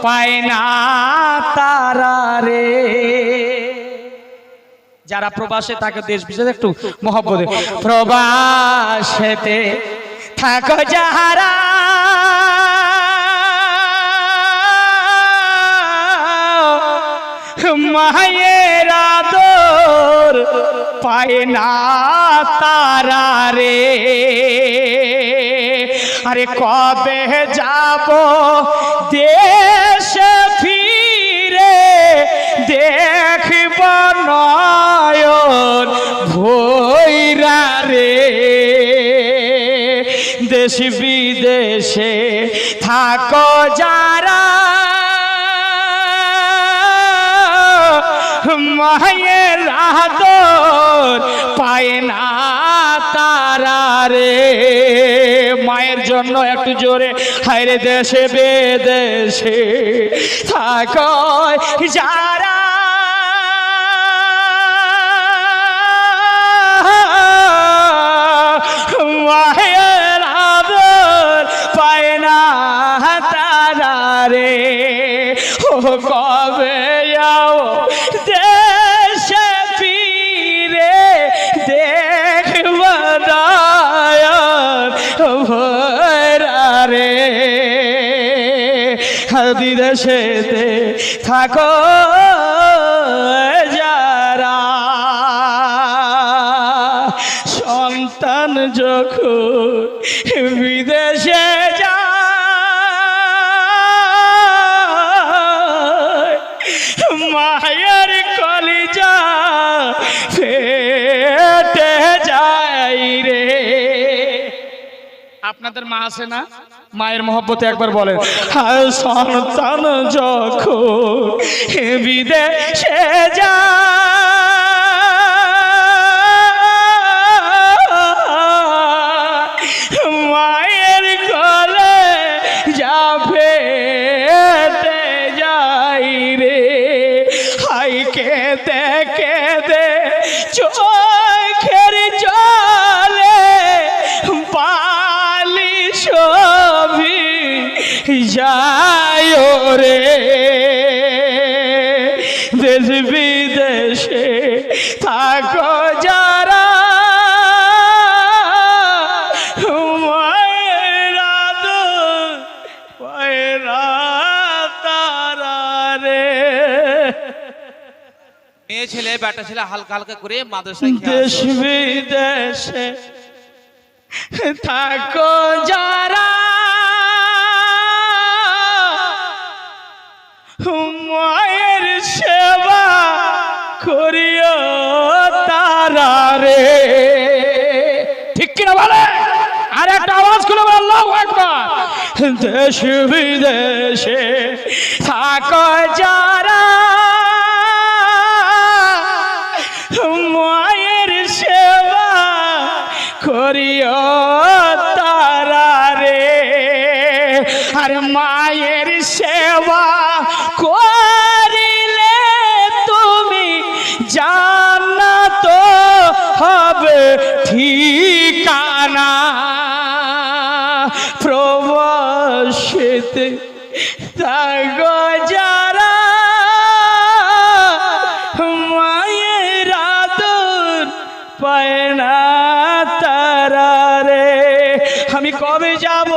পায় না তারা রে। যারা প্রবাসে থাকে দেশ বিদেশে একটু মহব্বতে, প্রবাসেতে থাকো যারা মায়ের আদর পায় না তারা রে। আরে কবে যাব দেশে ফিরে দেখব নয়ন ভৈরা রে। দেশ বিদেশে থাকো যারা মায়ের আদর পায় না তারা রে। মায়ের জন্য একটু জোরে হায়রে দেশে বিদেশে থাকো যারা মায়ের আদর পায় না তারা রে। ও কবে যাও দেশে ফিরে দেখব নয়ন ভৈরা রে। বিদেশেতে থাকো যারা সন্তান যখন বিদেশে যায় মায়ের কলিজা ফেটে যায় রে। আপনাদের মা আছে না? মায়ের মহব্বতে একবার বলেন, সন্তান যখন বিদেশে যায় মায়ের গলে যা ফেটে যায় রে। হাই কেঁদে কেঁদে চোখের জলে বালি ছবি যায় রে। দেশ বিদেশে থাকো যারা মায়ের আদর পায় না তারা রে। মেয়ে ছেলে বেটা ছেলে হালকা হালকা করে মাদ্রাসায় দেশ বিদেশে থাকো যারা মায়ের সেবা করিও তারা রে। ঠিক কিনা বলে? আর একটা আওয়াজ করে বলো আল্লাহু আকবার। দেশ বিদেশে থাকো যারা মায়ের সেবা করিও তারা রে। আর মায়ের সেবা করিলে তুমি জান্নাত হবে ঠিকানা। প্রবাসেতে থাকো যারা মায়ের আদর পায় না তারা রে। আমি কবে যাব